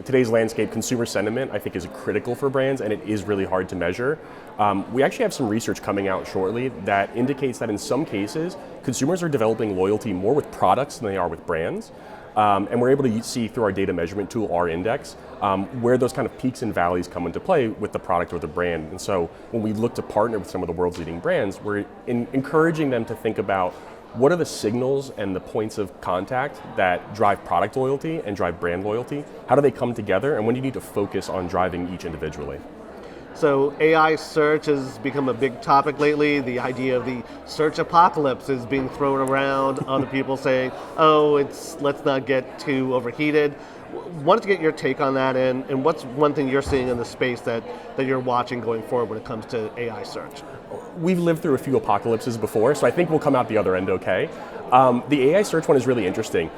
today's landscape, consumer sentiment, I think, is critical for brands, and it is really hard to measure. We actually have some research coming out shortly that indicates that in some cases, consumers are developing loyalty more with products than they are with brands. And we're able to see through our data measurement tool, R-Index, where those kind of peaks and valleys come into play with the product or the brand. And so when we look to partner with some of the world's leading brands, we're encouraging them to think about what are the signals and the points of contact that drive product loyalty and drive brand loyalty? How do they come together, and when do you need to focus on driving each individually? So AI search has become a big topic lately. The idea of the search apocalypse is being thrown around. Other people saying, oh, let's not get too overheated. Wanted to get your take on that, and what's one thing you're seeing in the space that you're watching going forward when it comes to AI search? We've lived through a few apocalypses before, so I think we'll come out the other end okay. The AI search one is really interesting.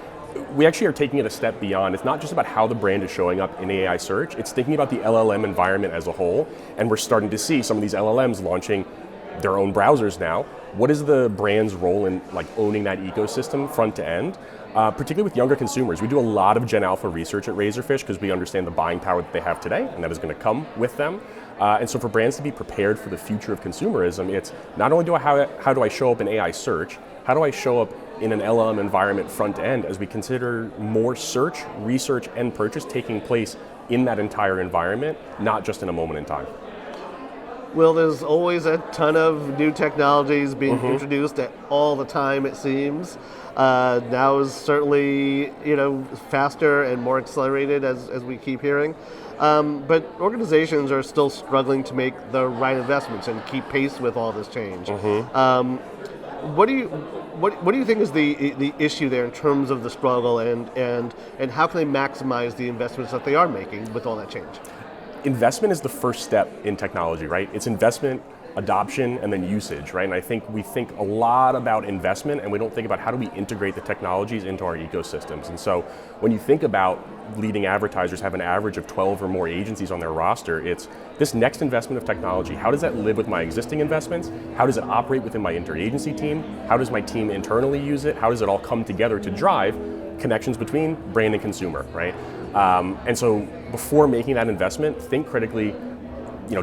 We actually are taking it a step beyond. It's not just about how the brand is showing up in AI search, it's thinking about the LLM environment as a whole, and we're starting to see some of these LLMs launching their own browsers now. What is the brand's role in owning that ecosystem front to end? Particularly with younger consumers. We do a lot of Gen Alpha research at Razorfish because we understand the buying power that they have today, and that is going to come with them. And so for brands to be prepared for the future of consumerism, it's not only how do I show up in AI search, how do I show up in an LLM environment front to end as we consider more search, research, and purchase taking place in that entire environment, not just in a moment in time. Well, there's always a ton of new technologies being introduced all the time, it seems. Now is certainly faster and more accelerated as we keep hearing. But organizations are still struggling to make the right investments and keep pace with all this change. What do you think is the issue there in terms of the struggle, and how can they maximize the investments that they are making with all that change? Investment is the first step in technology, right? It's investment, adoption, and then usage, right? And I think we think a lot about investment, and we don't think about how do we integrate the technologies into our ecosystems. And so when you think about leading advertisers have an average of 12 or more agencies on their roster, it's this next investment of technology. How does that live with my existing investments? How does it operate within my interagency team? How does my team internally use it? How does it all come together to drive connections between brand and consumer, right? And so before making that investment, think critically,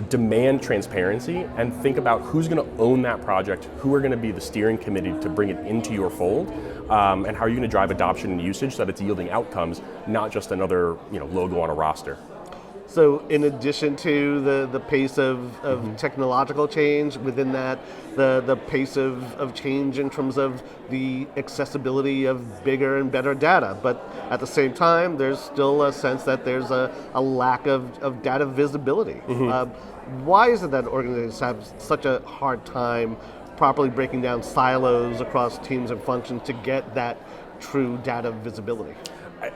demand transparency, and think about who's going to own that project, who are going to be the steering committee to bring it into your fold, and how are you going to drive adoption and usage so that it's yielding outcomes, not just another logo on a roster. So in addition to the pace of technological change, within that, the pace of change in terms of the accessibility of bigger and better data. But at the same time, there's still a sense that there's a lack of data visibility. Why is it that organizations have such a hard time properly breaking down silos across teams and functions to get that true data visibility?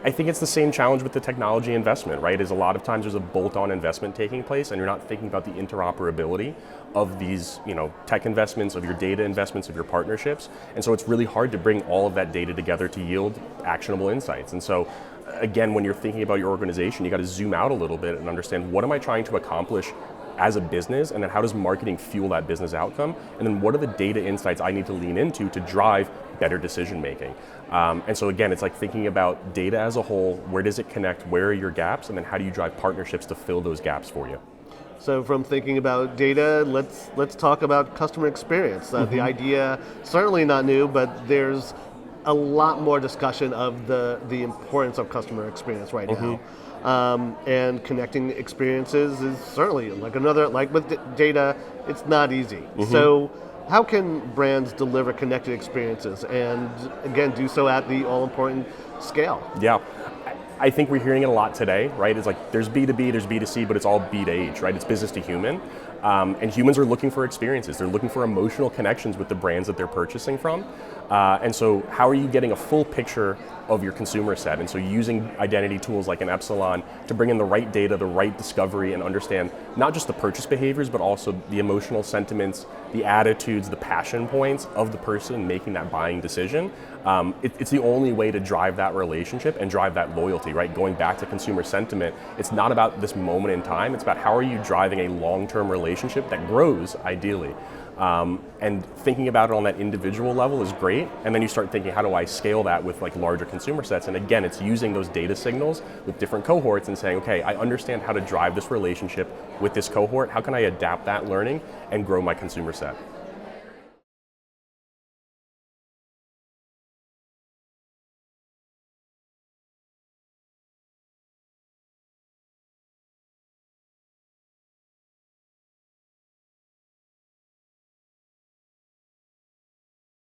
I think it's the same challenge with the technology investment, right? Is a lot of times there's a bolt-on investment taking place, and you're not thinking about the interoperability of these, tech investments, of your data investments, of your partnerships. And so it's really hard to bring all of that data together to yield actionable insights. And so again, when you're thinking about your organization, you got to zoom out a little bit and understand, what am I trying to accomplish as a business, and then how does marketing fuel that business outcome, and then what are the data insights I need to lean into to drive better decision making. And so again, it's like thinking about data as a whole. Where does it connect? Where are your gaps? And then how do you drive partnerships to fill those gaps for you? So from thinking about data, let's talk about customer experience. The idea, certainly not new, but there's a lot more discussion of the importance of customer experience right now. And connecting experiences is certainly like with data, it's not easy. So how can brands deliver connected experiences and again do so at the all-important scale? Yeah, I think we're hearing it a lot today, right? It's like there's B2B, there's B2C, but it's all B to H, right? It's business to human. And humans are looking for experiences. They're looking for emotional connections with the brands that they're purchasing from. And so how are you getting a full picture of your consumer set? And so using identity tools like an Epsilon to bring in the right data, the right discovery, and understand not just the purchase behaviors, but also the emotional sentiments, the attitudes, the passion points of the person making that buying decision. It's the only way to drive that relationship and drive that loyalty, right? Going back to consumer sentiment, it's not about this moment in time, it's about how are you driving a long-term relationship that grows, ideally. And thinking about it on that individual level is great, and then you start thinking, how do I scale that with like larger consumer sets? And again, it's using those data signals with different cohorts and saying, okay, I understand how to drive this relationship with this cohort. How can I adapt that learning and grow my consumer set?